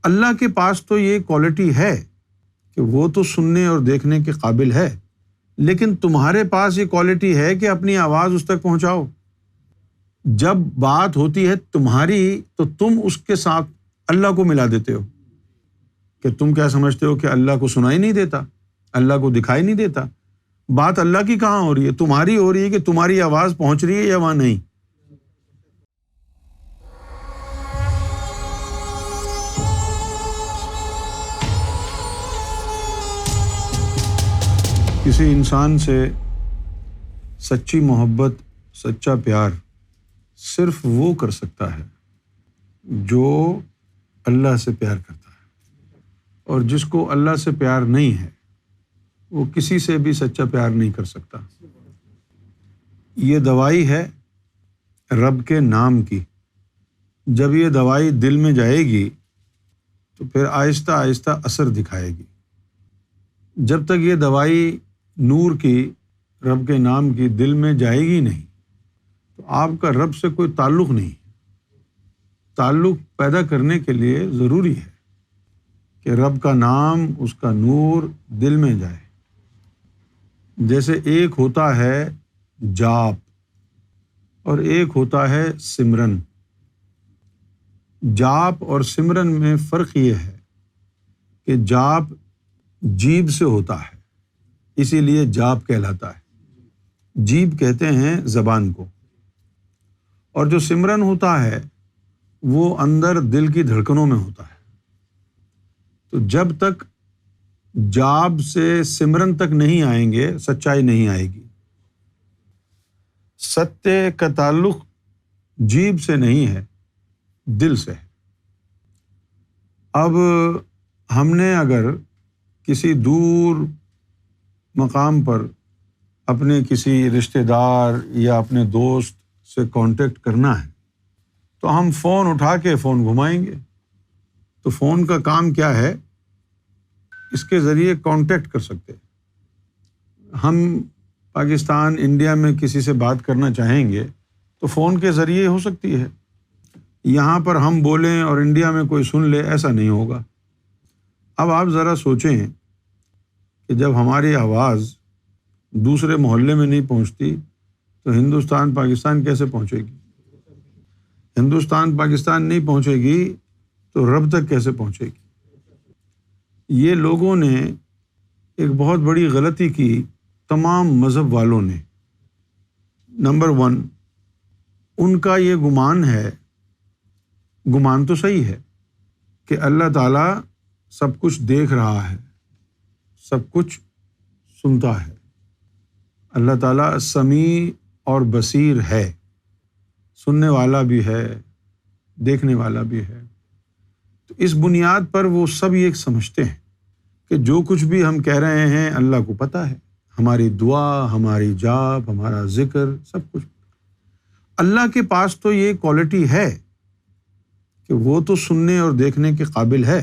اللہ کے پاس تو یہ کوالٹی ہے کہ وہ تو سننے اور دیکھنے کے قابل ہے، لیکن تمہارے پاس یہ کوالٹی ہے کہ اپنی آواز اس تک پہنچاؤ۔ جب بات ہوتی ہے تمہاری تو تم اس کے ساتھ اللہ کو ملا دیتے ہو کہ تم کیا سمجھتے ہو کہ اللہ کو سنائی نہیں دیتا، اللہ کو دکھائی نہیں دیتا۔ بات اللہ کی کہاں ہو رہی ہے؟ تمہاری ہو رہی ہے کہ تمہاری آواز پہنچ رہی ہے یا وہاں نہیں۔ کسی انسان سے سچی محبت، سچا پیار صرف وہ کر سکتا ہے جو اللہ سے پیار کرتا ہے، اور جس کو اللہ سے پیار نہیں ہے وہ کسی سے بھی سچا پیار نہیں کر سکتا۔ یہ دوائی ہے رب کے نام کی۔ جب یہ دوائی دل میں جائے گی تو پھر آہستہ آہستہ اثر دکھائے گی۔ جب تک یہ دوائی نور کی، رب کے نام کی دل میں جائے گی نہیں تو آپ کا رب سے کوئی تعلق نہیں۔ تعلق پیدا کرنے کے لیے ضروری ہے کہ رب کا نام، اس کا نور دل میں جائے۔ جیسے ایک ہوتا ہے جاپ اور ایک ہوتا ہے سمرن۔ جاپ اور سمرن میں فرق یہ ہے کہ جاپ جیب سے ہوتا ہے، اسی لیے جاپ کہلاتا ہے۔ جیب کہتے ہیں زبان کو، اور جو سمرن ہوتا ہے وہ اندر دل کی دھڑکنوں میں ہوتا ہے۔ تو جب تک جاپ سے سمرن تک نہیں آئیں گے سچائی نہیں آئے گی۔ ستیہ کا تعلق جیب سے نہیں ہے، دل سے ہے۔ اب ہم نے اگر کسی دور مقام پر اپنے کسی رشتہ دار یا اپنے دوست سے کانٹیکٹ کرنا ہے تو ہم فون اٹھا کے فون گھمائیں گے۔ تو فون کا کام کیا ہے؟ اس کے ذریعے کانٹیکٹ کر سکتے ہیں۔ ہم پاکستان، انڈیا میں کسی سے بات کرنا چاہیں گے تو فون کے ذریعے ہو سکتی ہے۔ یہاں پر ہم بولیں اور انڈیا میں کوئی سن لے، ایسا نہیں ہوگا۔ اب آپ ذرا سوچیں کہ جب ہماری آواز دوسرے محلے میں نہیں پہنچتی تو ہندوستان پاکستان کیسے پہنچے گی؟ ہندوستان پاکستان نہیں پہنچے گی تو رب تک کیسے پہنچے گی؟ یہ لوگوں نے ایک بہت بڑی غلطی کی، تمام مذہب والوں نے۔ نمبر 1، ان کا یہ گمان ہے، گمان تو صحیح ہے، کہ اللہ تعالیٰ سب کچھ دیکھ رہا ہے، سب کچھ سنتا ہے۔ اللہ تعالیٰ سمیع اور بصیر ہے، سننے والا بھی ہے، دیکھنے والا بھی ہے۔ تو اس بنیاد پر وہ سب یہ سمجھتے ہیں کہ جو کچھ بھی ہم کہہ رہے ہیں اللہ کو پتہ ہے، ہماری دعا، ہماری جاپ، ہمارا ذکر، سب کچھ۔ اللہ کے پاس تو یہ کوالٹی ہے کہ وہ تو سننے اور دیکھنے کے قابل ہے،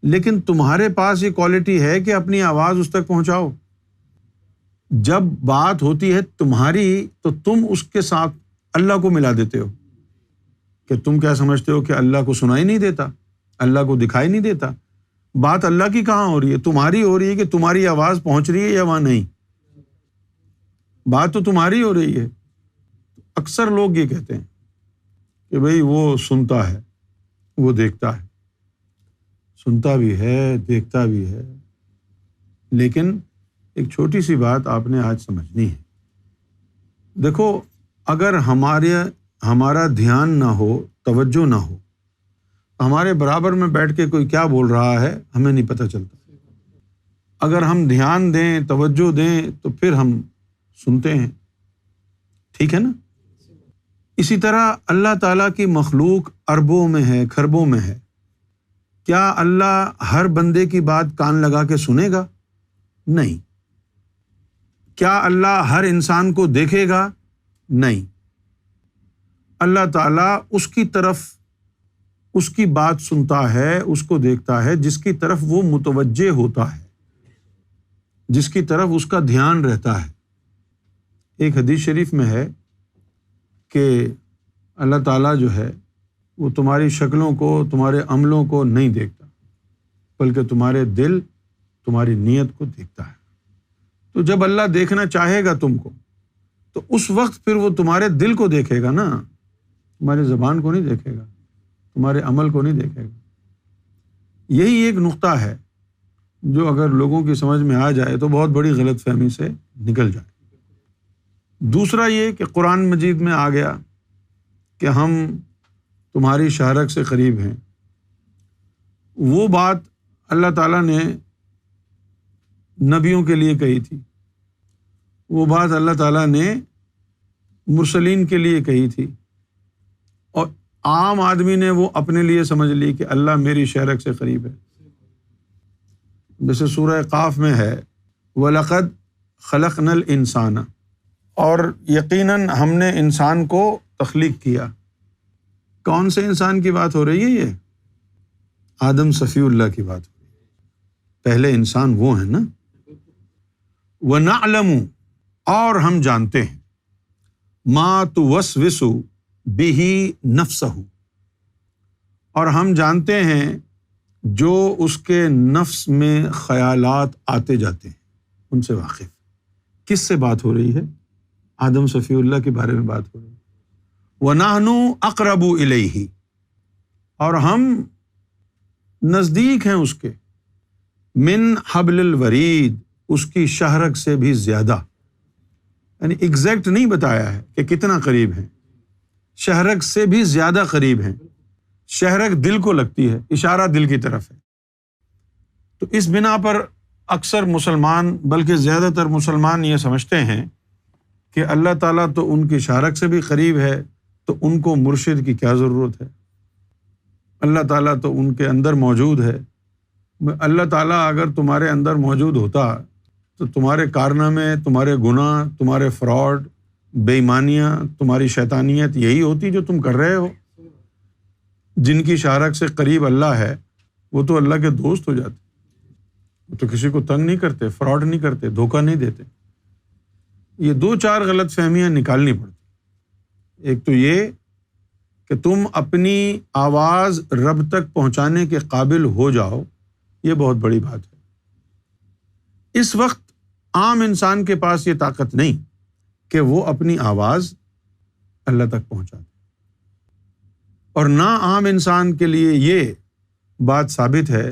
لیکن تمہارے پاس یہ کوالٹی ہے کہ اپنی آواز اس تک پہنچاؤ۔ جب بات ہوتی ہے تمہاری تو تم اس کے ساتھ اللہ کو ملا دیتے ہو کہ تم کیا سمجھتے ہو کہ اللہ کو سنائی نہیں دیتا، اللہ کو دکھائی نہیں دیتا۔ بات اللہ کی کہاں ہو رہی ہے؟ تمہاری ہو رہی ہے کہ تمہاری آواز پہنچ رہی ہے یا وہاں نہیں۔ بات تو تمہاری ہو رہی ہے۔ اکثر لوگ یہ کہتے ہیں کہ بھئی وہ سنتا ہے، وہ دیکھتا ہے۔ سنتا بھی ہے، دیکھتا بھی ہے، لیکن ایک چھوٹی سی بات آپ نے آج سمجھنی ہے۔ دیکھو، اگر ہمارا دھیان نہ ہو، توجہ نہ ہو، ہمارے برابر میں بیٹھ کے کوئی کیا بول رہا ہے ہمیں نہیں پتہ چلتا۔ اگر ہم دھیان دیں، توجہ دیں تو پھر ہم سنتے ہیں، ٹھیک ہے نا؟ اسی طرح اللہ تعالیٰ کی مخلوق اربوں میں ہے، کھربوں میں ہے۔ کیا اللہ ہر بندے کی بات کان لگا کے سنے گا؟ نہیں۔ کیا اللہ ہر انسان کو دیکھے گا؟ نہیں۔ اللہ تعالیٰ اس کی طرف اس کی بات سنتا ہے، اس کو دیکھتا ہے جس کی طرف وہ متوجہ ہوتا ہے، جس کی طرف اس کا دھیان رہتا ہے۔ ایک حدیث شریف میں ہے کہ اللہ تعالیٰ جو ہے وہ تمہاری شکلوں کو، تمہارے عملوں کو نہیں دیکھتا، بلکہ تمہارے دل، تمہاری نیت کو دیکھتا ہے۔ تو جب اللہ دیکھنا چاہے گا تم کو تو اس وقت پھر وہ تمہارے دل کو دیکھے گا نا، تمہاری زبان کو نہیں دیکھے گا، تمہارے عمل کو نہیں دیکھے گا۔ یہی ایک نقطہ ہے جو اگر لوگوں کی سمجھ میں آ جائے تو بہت بڑی غلط فہمی سے نکل جائے۔ دوسرا یہ کہ قرآن مجید میں آ گیا کہ ہم تمہاری شہرک سے قریب ہیں، وہ بات اللہ تعالیٰ نے نبیوں کے لیے کہی تھی، وہ بات اللہ تعالیٰ نے مرسلین کے لیے کہی تھی، اور عام آدمی نے وہ اپنے لیے سمجھ لی کہ اللہ میری شہرک سے قریب ہے۔ جیسے سورہ قاف میں ہے وَلَقَدْ خَلَقْنَا الْإِنسَانَ، اور یقیناً ہم نے انسان کو تخلیق کیا۔ کون سے انسان کی بات ہو رہی ہے؟ یہ آدم صفی اللہ کی بات ہو رہی ہے۔ پہلے انسان وہ ہیں نا۔ وَنَعْلَمُ، اور ہم جانتے ہیں، مَا تُوَسْوِسُ بِهِ نَفْسَهُ، اور ہم جانتے ہیں جو اس کے نفس میں خیالات آتے جاتے ہیں، ان سے واقف۔ کس سے بات ہو رہی ہے؟ آدم صفی اللہ کے بارے میں بات ہو رہی ہے۔ وَنَحْنُ أَقْرَبُ إِلَيْهِ، اور ہم نزدیک ہیں اس کے، من حبل الورید، اس کی شہرک سے بھی زیادہ، یعنی ایگزیکٹ نہیں بتایا ہے کہ کتنا قریب ہیں، شہرک سے بھی زیادہ قریب ہیں۔ شہرک دل کو لگتی ہے، اشارہ دل کی طرف ہے۔ تو اس بنا پر اکثر مسلمان، بلکہ زیادہ تر مسلمان یہ سمجھتے ہیں کہ اللہ تعالیٰ تو ان کی شہرک سے بھی قریب ہے، تو ان کو مرشد کی کیا ضرورت ہے؟ اللہ تعالیٰ تو ان کے اندر موجود ہے۔ اللہ تعالیٰ اگر تمہارے اندر موجود ہوتا تو تمہارے کارنامے، تمہارے گناہ، تمہارے فراڈ، بے ایمانیاں، تمہاری شیطانیت یہی ہوتی جو تم کر رہے ہو۔ جن کی شہرک سے قریب اللہ ہے وہ تو اللہ کے دوست ہو جاتے، وہ تو کسی کو تنگ نہیں کرتے، فراڈ نہیں کرتے، دھوکہ نہیں دیتے۔ یہ دو چار غلط فہمیاں نکالنی پڑتی۔ ایک تو یہ کہ تم اپنی آواز رب تک پہنچانے کے قابل ہو جاؤ، یہ بہت بڑی بات ہے۔ اس وقت عام انسان کے پاس یہ طاقت نہیں کہ وہ اپنی آواز اللہ تک پہنچا دے، اور نہ عام انسان کے لیے یہ بات ثابت ہے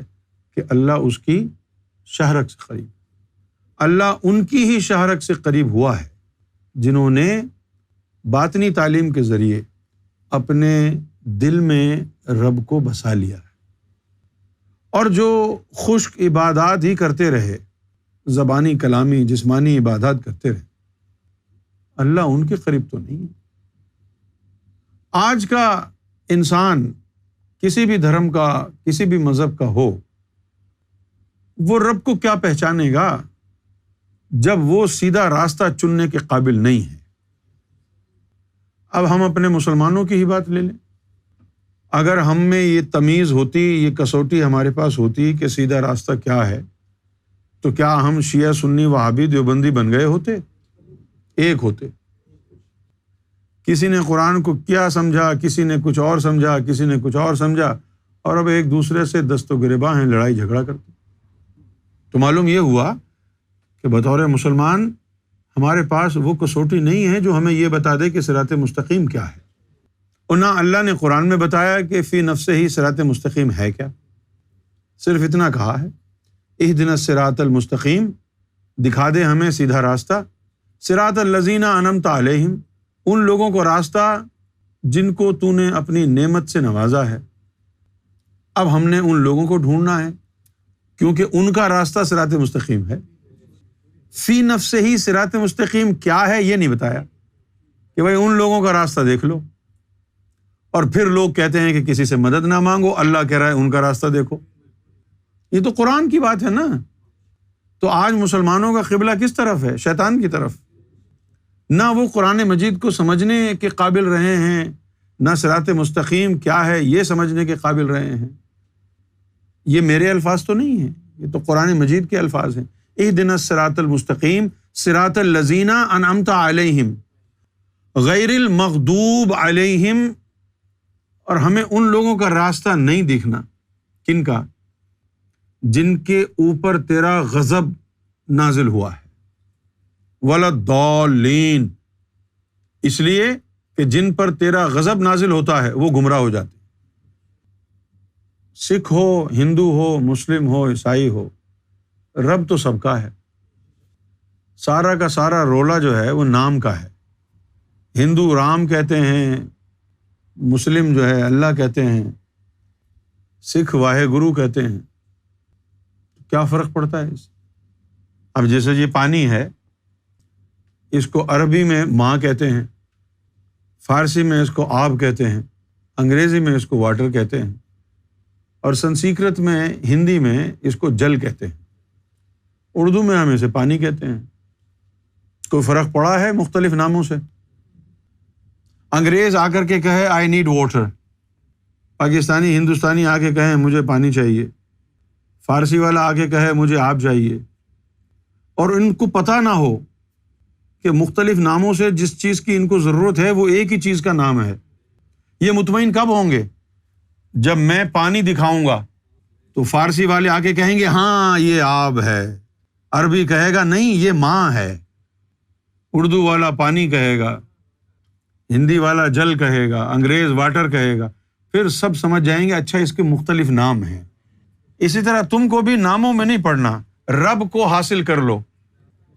کہ اللہ اس کی شہرک سے قریب۔ اللہ ان کی ہی شہرک سے قریب ہوا ہے جنہوں نے باطنی تعلیم کے ذریعے اپنے دل میں رب کو بسا لیا ہے، اور جو خشک عبادات ہی کرتے رہے، زبانی کلامی جسمانی عبادات کرتے رہے، اللہ ان کے قریب تو نہیں ہے۔ آج کا انسان کسی بھی دھرم کا، کسی بھی مذہب کا ہو، وہ رب کو کیا پہچانے گا جب وہ سیدھا راستہ چننے کے قابل نہیں ہے؟ اب ہم اپنے مسلمانوں کی ہی بات لے لیں۔ اگر ہم میں یہ تمیز ہوتی، یہ کسوٹی ہمارے پاس ہوتی کہ سیدھا راستہ کیا ہے، تو کیا ہم شیعہ سنی وہابی دیوبندی بن گئے ہوتے؟ ایک ہوتے۔ کسی نے قرآن کو کیا سمجھا، کسی نے کچھ اور سمجھا، کسی نے کچھ اور سمجھا، اور اب ایک دوسرے سے دست و گریباں ہیں، لڑائی جھگڑا کرتے۔ تو معلوم یہ ہوا کہ بطور مسلمان ہمارے پاس وہ کسوٹی نہیں ہے جو ہمیں یہ بتا دے کہ صراط مستقیم کیا ہے، اور نہ اللہ نے قرآن میں بتایا کہ فی نفس ہی صراط مستقیم ہے کیا۔ صرف اتنا کہا ہے اہدنا الصراط المستقیم، دکھا دے ہمیں سیدھا راستہ، صراط الذین انعمت علیہم، ان لوگوں کو راستہ جن کو تو نے اپنی نعمت سے نوازا ہے۔ اب ہم نے ان لوگوں کو ڈھونڈنا ہے کیونکہ ان کا راستہ صراط مستقیم ہے۔ فی نفس ہی صراط مستقیم کیا ہے یہ نہیں بتایا کہ بھائی ان لوگوں کا راستہ دیکھ لو، اور پھر لوگ کہتے ہیں کہ کسی سے مدد نہ مانگو، اللہ کہہ رہا ہے ان کا راستہ دیکھو۔ یہ تو قرآن کی بات ہے نا۔ تو آج مسلمانوں کا قبلہ کس طرف ہے؟ شیطان کی طرف۔ نہ وہ قرآن مجید کو سمجھنے کے قابل رہے ہیں، نہ صراط مستقیم کیا ہے یہ سمجھنے کے قابل رہے ہیں۔ یہ میرے الفاظ تو نہیں ہیں، یہ تو قرآن مجید کے الفاظ ہیں۔ اہدنا الصراط المستقیم صراط الذین انعمت علیہم غیر المغضوب علیہم اور ہمیں ان لوگوں کا راستہ نہیں دیکھنا. کن کا؟ جن کے اوپر تیرا غضب نازل ہوا ہے. وَلَضَّالِّينَ، اس لیے کہ جن پر تیرا غضب نازل ہوتا ہے وہ گمراہ ہو جاتے. سکھ ہو، ہندو ہو، مسلم ہو، عیسائی ہو، رب تو سب کا ہے. سارا کا سارا رولا جو ہے وہ نام کا ہے. ہندو رام کہتے ہیں، مسلم جو ہے اللہ کہتے ہیں، سکھ واحے گرو کہتے ہیں. کیا فرق پڑتا ہے اس؟ اب جیسے یہ پانی ہے، اس کو عربی میں ماں کہتے ہیں، فارسی میں اس کو آب کہتے ہیں، انگریزی میں اس کو واٹر کہتے ہیں، اور سنسکرت میں، ہندی میں اس کو جل کہتے ہیں. اردو میں ہم اسے پانی کہتے ہیں. کوئی فرق پڑا ہے مختلف ناموں سے؟ انگریز آ کر کے کہے آئی نیڈ واٹر، پاکستانی ہندوستانی آ کے کہے مجھے پانی چاہیے، فارسی والا آ کے کہے مجھے آب چاہیے، اور ان کو پتہ نہ ہو کہ مختلف ناموں سے جس چیز کی ان کو ضرورت ہے وہ ایک ہی چیز کا نام ہے. یہ مطمئن کب ہوں گے؟ جب میں پانی دکھاؤں گا تو فارسی والے آ کے کہیں گے ہاں یہ آب ہے، عربی کہے گا نہیں یہ ماں ہے، اردو والا پانی کہے گا، ہندی والا جل کہے گا، انگریز واٹر کہے گا. پھر سب سمجھ جائیں گے اچھا اس کے مختلف نام ہیں. اسی طرح تم کو بھی ناموں میں نہیں پڑھنا، رب کو حاصل کر لو.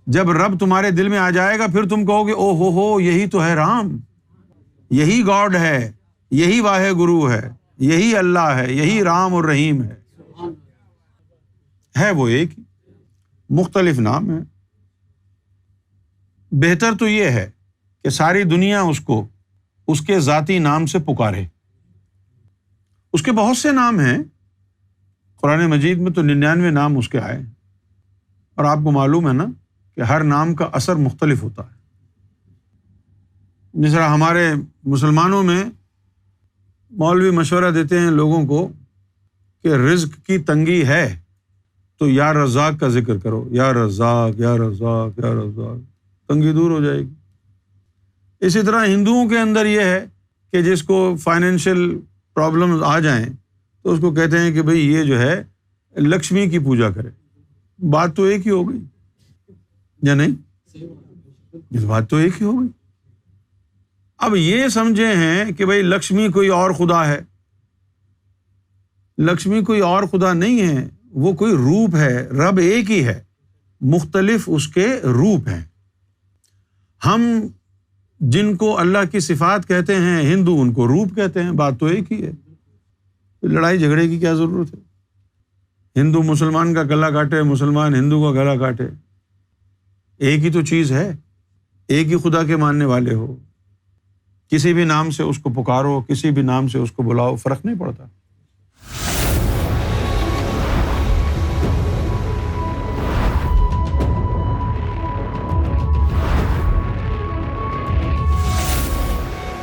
جب رب تمہارے دل میں آ جائے گا پھر تم کہو گے او ہو یہی تو ہے رام، یہی گاڈ ہے، یہی واحد گرو ہے، یہی اللہ ہے، یہی رام اور رحیم ہے وہ ایک ہی، مختلف نام ہے. بہتر تو یہ ہے کہ ساری دنیا اس کو اس کے ذاتی نام سے پکارے. اس کے بہت سے نام ہیں، قرآن مجید میں تو 99 نام اس کے آئے، اور آپ کو معلوم ہے نا کہ ہر نام کا اثر مختلف ہوتا ہے. جس طرح ہمارے مسلمانوں میں مولوی مشورہ دیتے ہیں لوگوں کو کہ رزق کی تنگی ہے تو یا رزاق کا ذکر کرو، یا رزاق یا رزاق یا رزاق، تنگی دور ہو جائے گی. اسی طرح ہندوؤں کے اندر یہ ہے کہ جس کو فائنینشیل پرابلمز آ جائیں تو اس کو کہتے ہیں کہ بھئی یہ جو ہے لکشمی کی پوجا کرے. بات تو ایک ہی ہو گئی یا نہیں؟ اس بات تو ایک ہی ہو گئی. اب یہ سمجھے ہیں کہ بھئی لکشمی کوئی اور خدا ہے. لکشمی کوئی اور خدا نہیں ہے، وہ کوئی روپ ہے. رب ایک ہی ہے، مختلف اس کے روپ ہیں. ہم جن کو اللہ کی صفات کہتے ہیں ہندو ان کو روپ کہتے ہیں. بات تو ایک ہی ہے، لڑائی جھگڑے کی کیا ضرورت ہے؟ ہندو مسلمان کا گلا کاٹے، مسلمان ہندو کا گلا کاٹے، ایک ہی تو چیز ہے. ایک ہی خدا کے ماننے والے ہو، کسی بھی نام سے اس کو پکارو، کسی بھی نام سے اس کو بلاؤ، فرق نہیں پڑتا.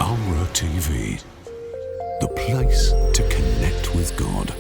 Amra TV, the place to connect with God.